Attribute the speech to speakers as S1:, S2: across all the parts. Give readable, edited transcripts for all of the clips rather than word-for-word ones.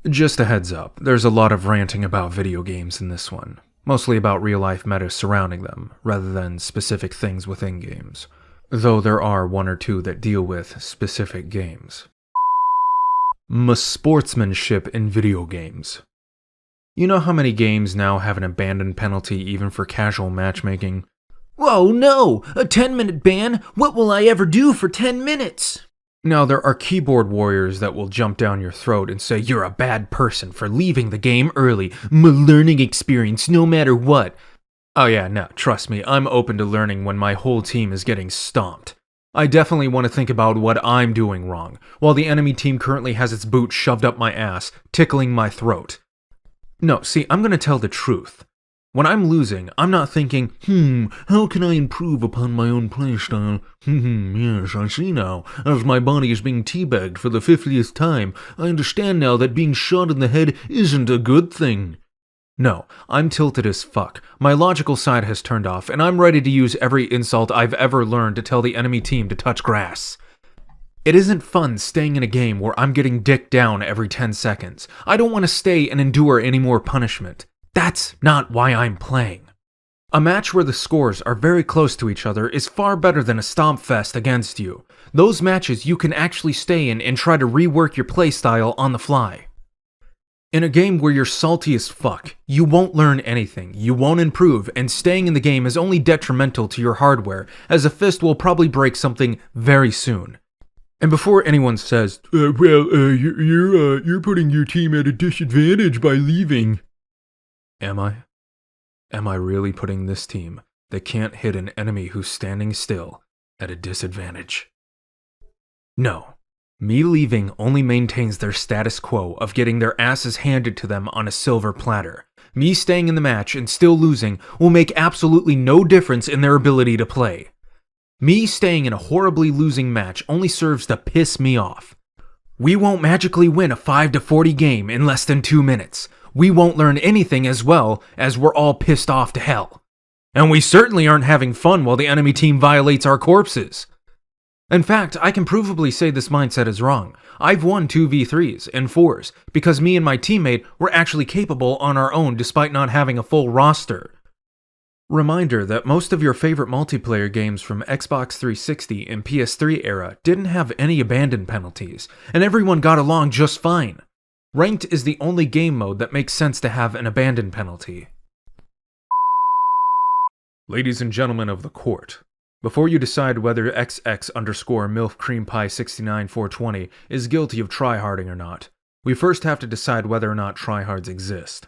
S1: Just a heads up, there's a lot of ranting about video games in this one, mostly about real-life meta surrounding them, rather than specific things within games, though there are one or two that deal with specific games. Sportsmanship in video games. You know how many games now have an abandon penalty even for casual matchmaking?
S2: Whoa, no! A 10-minute ban? What will I ever do for 10 minutes?
S1: Now, there are keyboard warriors that will jump down your throat and say you're a bad person for leaving the game early. My learning experience, no matter what. Oh yeah, no, trust me, I'm open to learning when my whole team is getting stomped. I definitely want to think about what I'm doing wrong, while the enemy team currently has its boot shoved up my ass, tickling my throat. No, see, I'm gonna tell the truth. When I'm losing, I'm not thinking, how can I improve upon my own playstyle? Yes, I see now. As my body is being teabagged for the 50th time, I understand now that being shot in the head isn't a good thing. No, I'm tilted as fuck. My logical side has turned off, and I'm ready to use every insult I've ever learned to tell the enemy team to touch grass. It isn't fun staying in a game where I'm getting dicked down every 10 seconds. I don't want to stay and endure any more punishment. That's not why I'm playing. A match where the scores are very close to each other is far better than a stomp fest against you. Those matches you can actually stay in and try to rework your playstyle on the fly. In a game where you're salty as fuck, you won't learn anything, you won't improve, and staying in the game is only detrimental to your hardware, as a fist will probably break something very soon. And before anyone says, you're putting your team at a disadvantage by leaving. Am I? Am I really putting this team that can't hit an enemy who's standing still at a disadvantage? No. Me leaving only maintains their status quo of getting their asses handed to them on a silver platter. Me staying in the match and still losing will make absolutely no difference in their ability to play. Me staying in a horribly losing match only serves to piss me off. We won't magically win a 5-40 game in less than 2 minutes. We won't learn anything as well as we're all pissed off to hell. And we certainly aren't having fun while the enemy team violates our corpses. In fact, I can provably say this mindset is wrong. I've won 2v3s and 4s because me and my teammate were actually capable on our own despite not having a full roster. Reminder that most of your favorite multiplayer games from Xbox 360 and PS3 era didn't have any abandon penalties, and everyone got along just fine. Ranked is the only game mode that makes sense to have an abandon penalty. Ladies and gentlemen of the court, before you decide whether XX_MILFCreamPie69420 is guilty of tryharding or not, we first have to decide whether or not tryhards exist.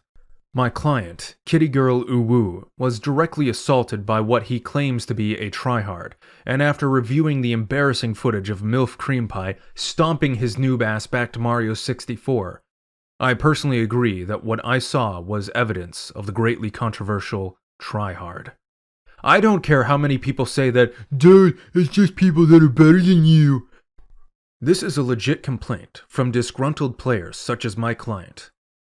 S1: My client, Kitty Girl Uwu, was directly assaulted by what he claims to be a tryhard, and after reviewing the embarrassing footage of MILF Cream Pie stomping his noob ass back to Mario 64, I personally agree that what I saw was evidence of the greatly controversial tryhard. I don't care how many people say that, dude, it's just people that are better than you. This is a legit complaint from disgruntled players such as my client.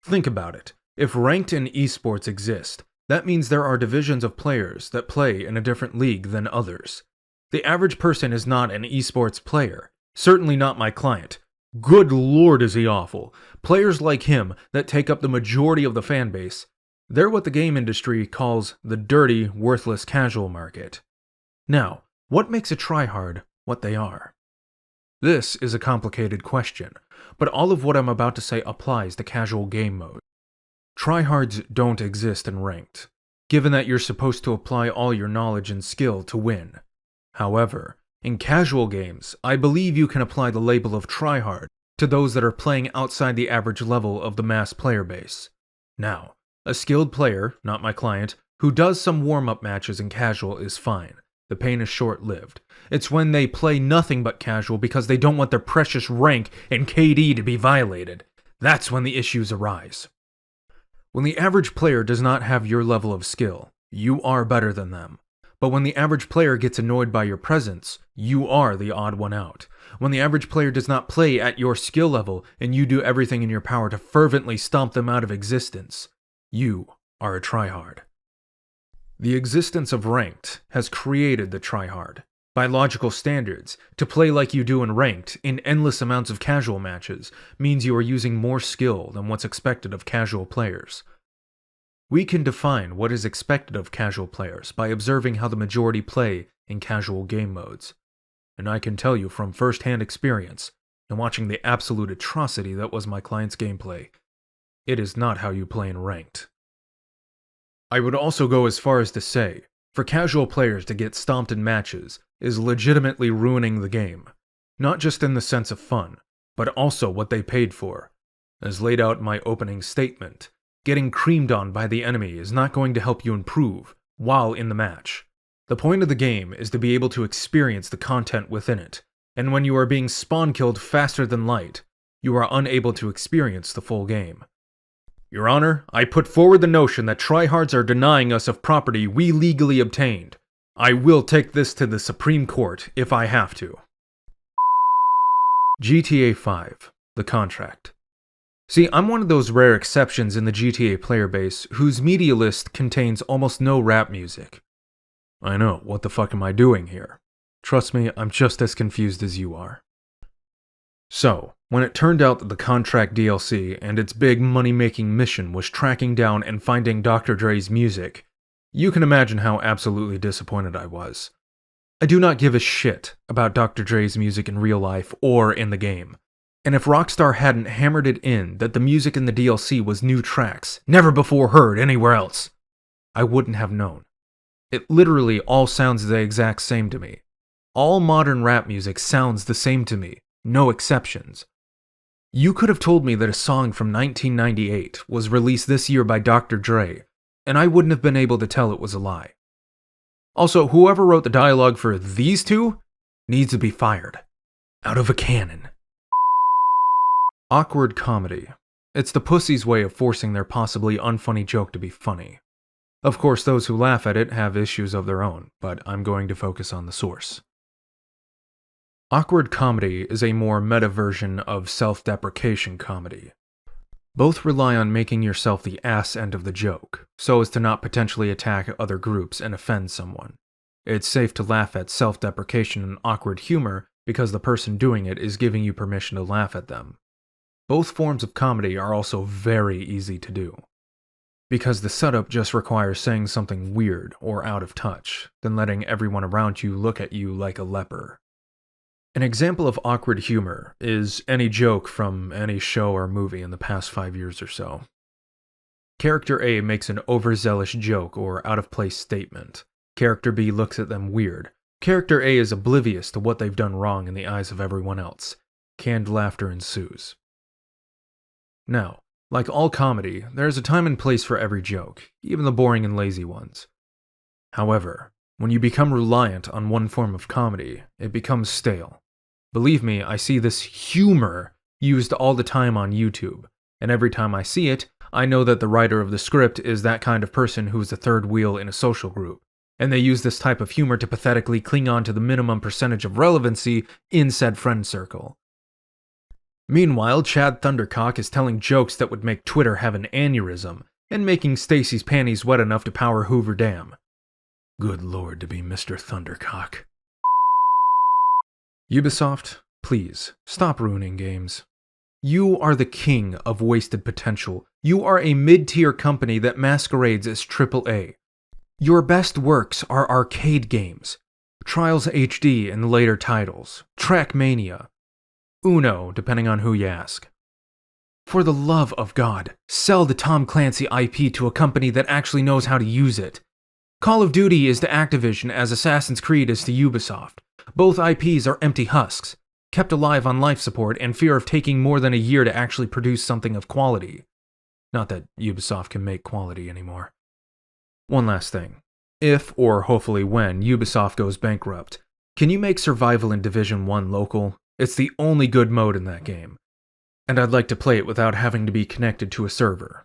S1: Think about it. If ranked in esports exist, that means there are divisions of players that play in a different league than others. The average person is not an esports player. Certainly not my client. Good lord is he awful. Players like him that take up the majority of the fan base, they're what the game industry calls the dirty, worthless casual market. Now, what makes a tryhard what they are? This is a complicated question, but all of what I'm about to say applies to casual game mode. Tryhards don't exist in ranked, given that you're supposed to apply all your knowledge and skill to win. However, in casual games, I believe you can apply the label of tryhard to those that are playing outside the average level of the mass player base. Now, a skilled player, not my client, who does some warm-up matches in casual is fine. The pain is short-lived. It's when they play nothing but casual because they don't want their precious rank and KD to be violated. That's when the issues arise. When the average player does not have your level of skill, you are better than them. But when the average player gets annoyed by your presence, you are the odd one out. When the average player does not play at your skill level and you do everything in your power to fervently stomp them out of existence, you are a tryhard. The existence of ranked has created the tryhard. By logical standards, to play like you do in ranked, in endless amounts of casual matches, means you are using more skill than what's expected of casual players. We can define what is expected of casual players by observing how the majority play in casual game modes. And I can tell you from first-hand experience, and watching the absolute atrocity that was my client's gameplay, it is not how you play in ranked. I would also go as far as to say, for casual players to get stomped in matches is legitimately ruining the game, not just in the sense of fun, but also what they paid for. As laid out in my opening statement, getting creamed on by the enemy is not going to help you improve while in the match. The point of the game is to be able to experience the content within it, and when you are being spawn-killed faster than light, you are unable to experience the full game. Your Honor, I put forward the notion that tryhards are denying us of property we legally obtained. I will take this to the Supreme Court if I have to. GTA 5, The Contract. See, I'm one of those rare exceptions in the GTA player base whose media list contains almost no rap music. I know, what the fuck am I doing here? Trust me, I'm just as confused as you are. So, when it turned out that the Contract DLC and its big money-making mission was tracking down and finding Dr. Dre's music, you can imagine how absolutely disappointed I was. I do not give a shit about Dr. Dre's music in real life or in the game. And if Rockstar hadn't hammered it in that the music in the DLC was new tracks, never before heard anywhere else, I wouldn't have known. It literally all sounds the exact same to me. All modern rap music sounds the same to me, no exceptions. You could have told me that a song from 1998 was released this year by Dr. Dre, and I wouldn't have been able to tell it was a lie. Also, whoever wrote the dialogue for these two needs to be fired. Out of a cannon. Awkward comedy. It's the pussy's way of forcing their possibly unfunny joke to be funny. Of course, those who laugh at it have issues of their own, but I'm going to focus on the source. Awkward comedy is a more meta version of self-deprecation comedy. Both rely on making yourself the ass end of the joke, so as to not potentially attack other groups and offend someone. It's safe to laugh at self-deprecation and awkward humor because the person doing it is giving you permission to laugh at them. Both forms of comedy are also very easy to do, because the setup just requires saying something weird or out of touch, then letting everyone around you look at you like a leper. An example of awkward humor is any joke from any show or movie in the past 5 years or so. Character A makes an overzealous joke or out-of-place statement. Character B looks at them weird. Character A is oblivious to what they've done wrong in the eyes of everyone else. Canned laughter ensues. Now, like all comedy, there is a time and place for every joke, even the boring and lazy ones. However, when you become reliant on one form of comedy, it becomes stale. Believe me, I see this humor used all the time on YouTube, and every time I see it, I know that the writer of the script is that kind of person who is the third wheel in a social group, and they use this type of humor to pathetically cling on to the minimum percentage of relevancy in said friend circle. Meanwhile, Chad Thundercock is telling jokes that would make Twitter have an aneurysm, and making Stacy's panties wet enough to power Hoover Dam. Good lord to be Mr. Thundercock. Ubisoft, please, stop ruining games. You are the king of wasted potential. You are a mid-tier company that masquerades as AAA. Your best works are arcade games, Trials HD and later titles, Trackmania, Uno, depending on who you ask. For the love of God, sell the Tom Clancy IP to a company that actually knows how to use it. Call of Duty is to Activision as Assassin's Creed is to Ubisoft. Both IPs are empty husks, kept alive on life support and fear of taking more than a year to actually produce something of quality. Not that Ubisoft can make quality anymore. One last thing. If, or hopefully when, Ubisoft goes bankrupt, can you make survival in Division 1 local? It's the only good mode in that game. And I'd like to play it without having to be connected to a server.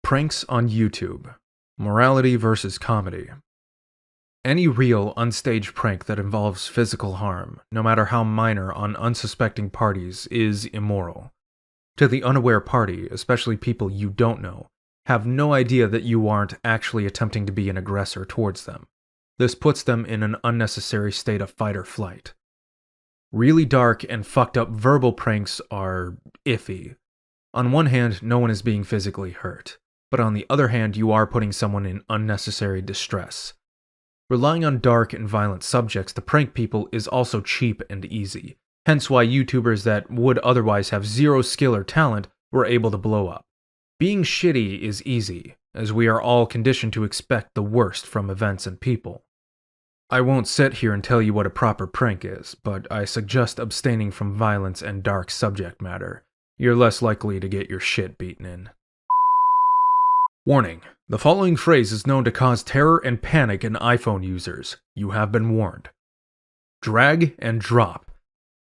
S1: Pranks on YouTube. Morality versus comedy. Any real, unstaged prank that involves physical harm, no matter how minor on unsuspecting parties, is immoral. To the unaware party, especially people you don't know, have no idea that you aren't actually attempting to be an aggressor towards them. This puts them in an unnecessary state of fight or flight. Really dark and fucked up verbal pranks are iffy. On one hand, no one is being physically hurt, but on the other hand, you are putting someone in unnecessary distress. Relying on dark and violent subjects to prank people is also cheap and easy, hence why YouTubers that would otherwise have zero skill or talent were able to blow up. Being shitty is easy, as we are all conditioned to expect the worst from events and people. I won't sit here and tell you what a proper prank is, but I suggest abstaining from violence and dark subject matter. You're less likely to get your shit beaten in. Warning: the following phrase is known to cause terror and panic in iPhone users. You have been warned. Drag and drop.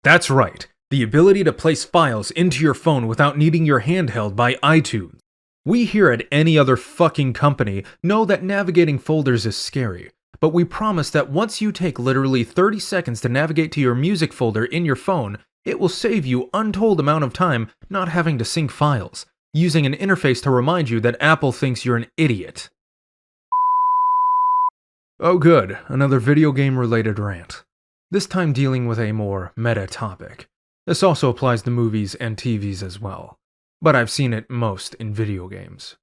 S1: That's right, the ability to place files into your phone without needing your handheld by iTunes. We here at any other fucking company know that navigating folders is scary, but we promise that once you take literally 30 seconds to navigate to your music folder in your phone, it will save you untold amount of time not having to sync files, using an interface to remind you that Apple thinks you're an idiot. Oh good, another video game related rant. This time dealing with a more meta topic. This also applies to movies and TVs as well, but I've seen it most in video games.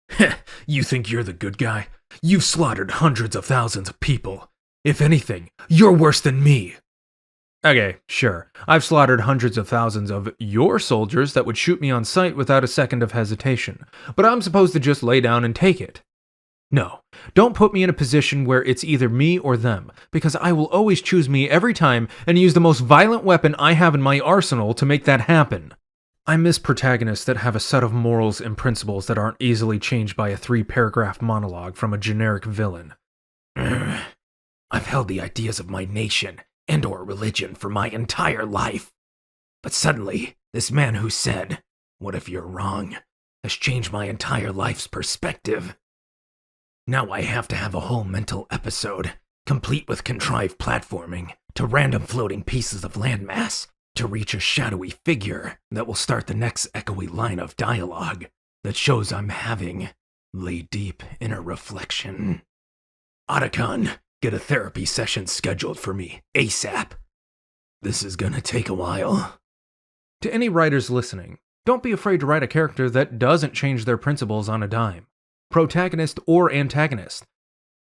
S1: Heh, you think you're the good guy? You've slaughtered hundreds of thousands of people. If anything, you're worse than me. Okay, sure, I've slaughtered hundreds of thousands of your soldiers that would shoot me on sight without a second of hesitation, but I'm supposed to just lay down and take it. No, don't put me in a position where it's either me or them, because I will always choose me every time and use the most violent weapon I have in my arsenal to make that happen. I miss protagonists that have a set of morals and principles that aren't easily changed by a 3-paragraph monologue from a generic villain. I've held the ideas of my nation and/or religion for my entire life. But suddenly, this man who said, "What if you're wrong?" has changed my entire life's perspective. Now I have to have a whole mental episode, complete with contrived platforming, to random floating pieces of landmass, to reach a shadowy figure that will start the next echoey line of dialogue that shows I'm having lay deep inner reflection. Otacon, get a therapy session scheduled for me, ASAP. This is gonna take a while. To any writers listening, don't be afraid to write a character that doesn't change their principles on a dime. Protagonist or antagonist.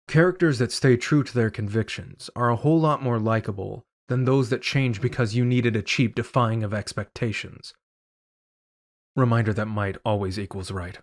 S1: Characters that stay true to their convictions are a whole lot more likable than those that change because you needed a cheap defying of expectations. Reminder that might always equals right.